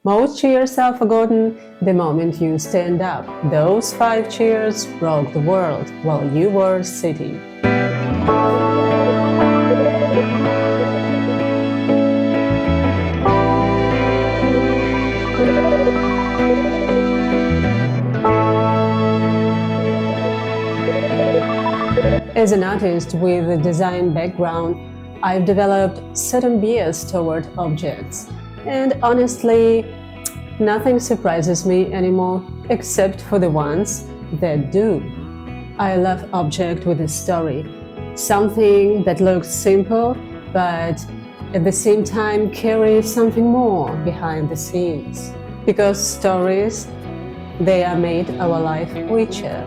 Most cheers are forgotten the moment you stand up. Those 5 cheers rocked the world while you were sitting. As an artist with a design background, I've developed certain bias toward objects. And honestly, nothing surprises me anymore except for the ones that do. I love objects with a story, something that looks simple but at the same time carries something more behind the scenes. Because stories, they are made our life richer.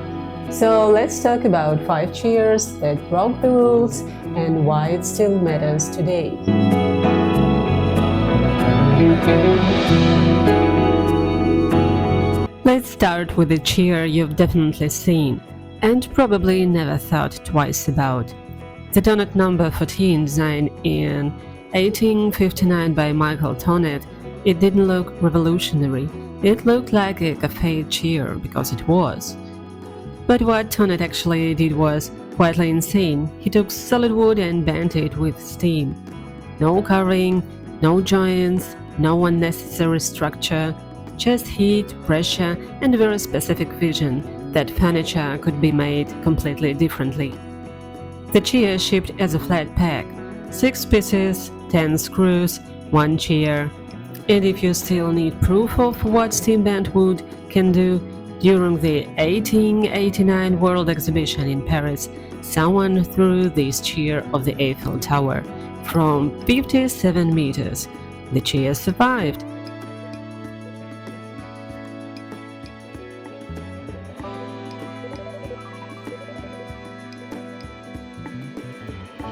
So let's talk about 5 cheers that broke the rules and why it still matters today. Let's start with a cheer you've definitely seen and probably never thought twice about. The Thonet No.14 design in 1859 by Michael Thonet. It didn't look revolutionary. It looked like a cafe chair because it was. But what Thonet actually did was quietly insane. He took solid wood and bent it with steam. No carving, no joints, no unnecessary structure, just heat, pressure, and a very specific vision that furniture could be made completely differently. The chair shipped as a flat pack, 6 pieces, 10 screws, 1 chair. And if you still need proof of what steam bent wood can do, during the 1889 World Exhibition in Paris, someone threw this chair off the Eiffel Tower from 57 meters. The chair survived.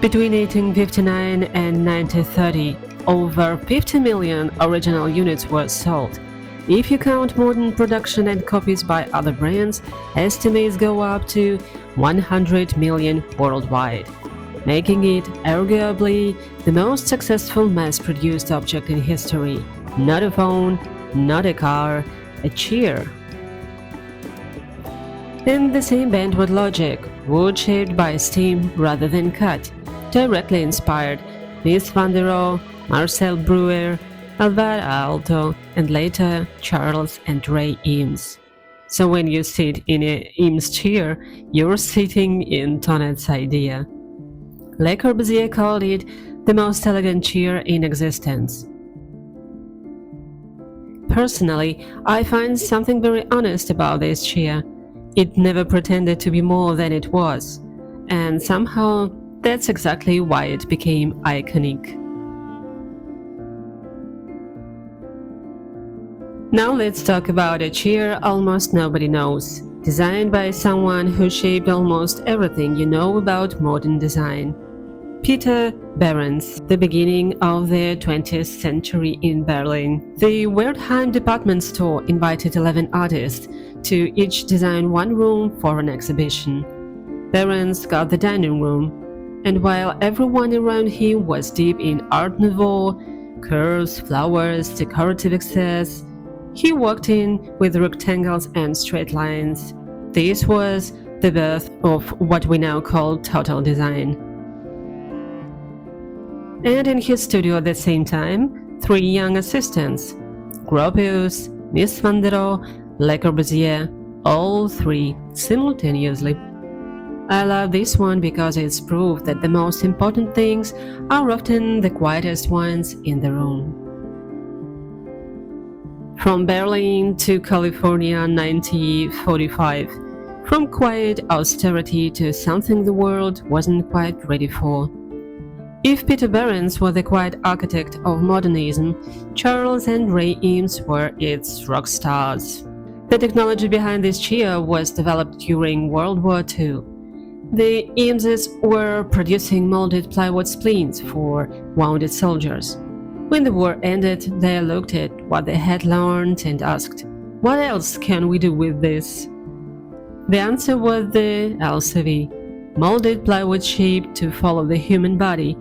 Between 1859 and 1930, over 50 million original units were sold. If you count modern production and copies by other brands, estimates go up to 100 million worldwide, making it arguably the most successful mass-produced object in history. Not a phone, not a car, a chair. And the same bentwood logic, wood shaped by steam rather than cut, directly inspired Mies van der Rohe, Marcel Breuer, Alvar Aalto, and later Charles and Ray Eames. So when you sit in a Eames chair, you're sitting in Thonet's idea. Le Corbusier called it the most elegant chair in existence. Personally, I find something very honest about this chair. It never pretended to be more than it was, and somehow that's exactly why it became iconic. Now let's talk about a chair almost nobody knows, designed by someone who shaped almost everything you know about modern design. Peter Behrens, the beginning of the 20th century in Berlin. The Wertheim department store invited 11 artists to each design one room for an exhibition. Behrens got the dining room, and while everyone around him was deep in Art Nouveau, curves, flowers, decorative excess, he walked in with rectangles and straight lines. This was the birth of what we now call total design. And in his studio at the same time, 3 young assistants, Gropius, Mies van der Rohe, Le Corbusier, all 3 simultaneously. I love this one because it's proof that the most important things are often the quietest ones in the room. From Berlin to California 1945, from quiet austerity to something the world wasn't quite ready for. If Peter Behrens was the quiet architect of modernism, Charles and Ray Eames were its rock stars. The technology behind this chair was developed during World War II. The Eameses were producing molded plywood splints for wounded soldiers. When the war ended, they looked at what they had learned and asked, "What else can we do with this?" The answer was the LCW, molded plywood shaped to follow the human body,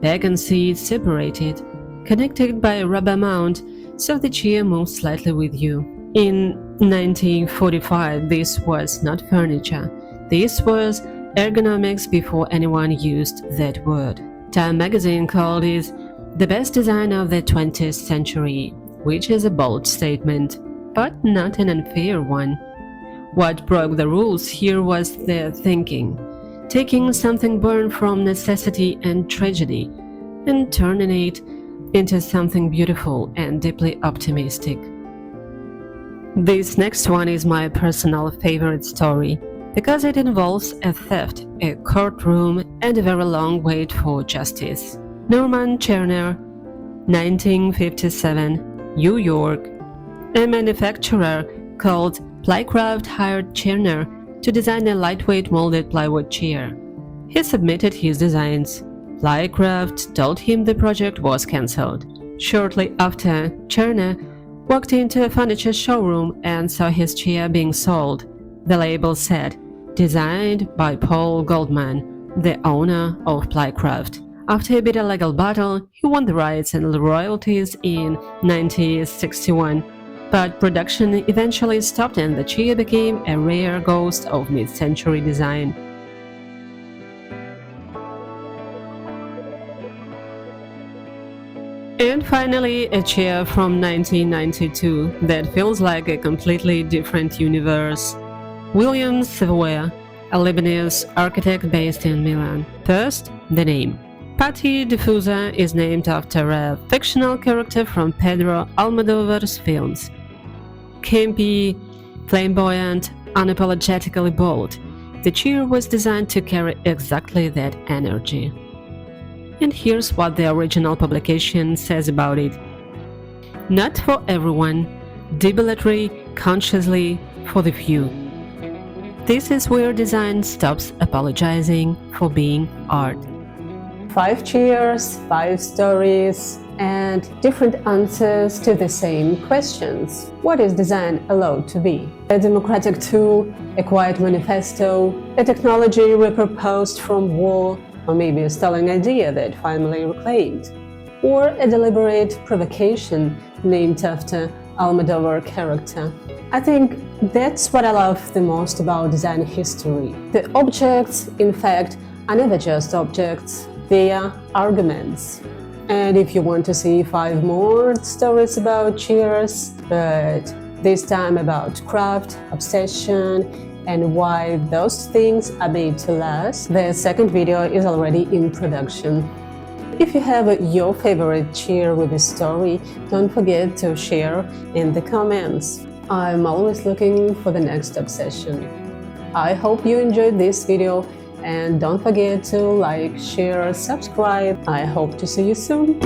back and seat separated, connected by a rubber mount so the chair moves slightly with you. In 1945, this was not furniture. This was ergonomics before anyone used that word. Time magazine called it the best design of the 20th century, which is a bold statement, but not an unfair one. What broke the rules here was their thinking, taking something born from necessity and tragedy and turning it into something beautiful and deeply optimistic. This next one is my personal favorite story, because it involves a theft, a courtroom, and a very long wait for justice. Norman Cherner, 1957, New York. A manufacturer called Plycraft hired Cherner to design a lightweight molded plywood chair. He submitted his designs. Plycraft told him the project was cancelled. Shortly after, Cherner walked into a furniture showroom and saw his chair being sold. The label said, "Designed by Paul Goldman, the owner of Plycraft." After a bitter legal battle, he won the rights and royalties in 1961. But production eventually stopped and the chair became a rare ghost of mid-century design. And finally, a chair from 1992 that feels like a completely different universe. William Sawaya, a Lebanese architect based in Milan. First, the name. Patti Difusa is named after a fictional character from Pedro Almodovar's films. Campy, flamboyant, unapologetically bold, the chair was designed to carry exactly that energy. And here's what the original publication says about it. Not for everyone, deliberately, consciously, for the few. This is where design stops apologizing for being art. 5 chairs, 5 stories, and different answers to the same questions. What is design allowed to be? A democratic tool, a quiet manifesto, a technology repurposed from war, or maybe a stalling idea that finally reclaimed, or a deliberate provocation named after Almodovar character. I think that's what I love the most about design history. The objects, in fact, are never just objects, they are arguments. And if you want to see 5 more stories about chairs, but this time about craft, obsession, and why those things are made to last, the second video is already in production. If you have your favorite chair with a story, don't forget to share in the comments. I'm always looking for the next obsession. I hope you enjoyed this video and don't forget to like, share, subscribe. I hope to see you soon.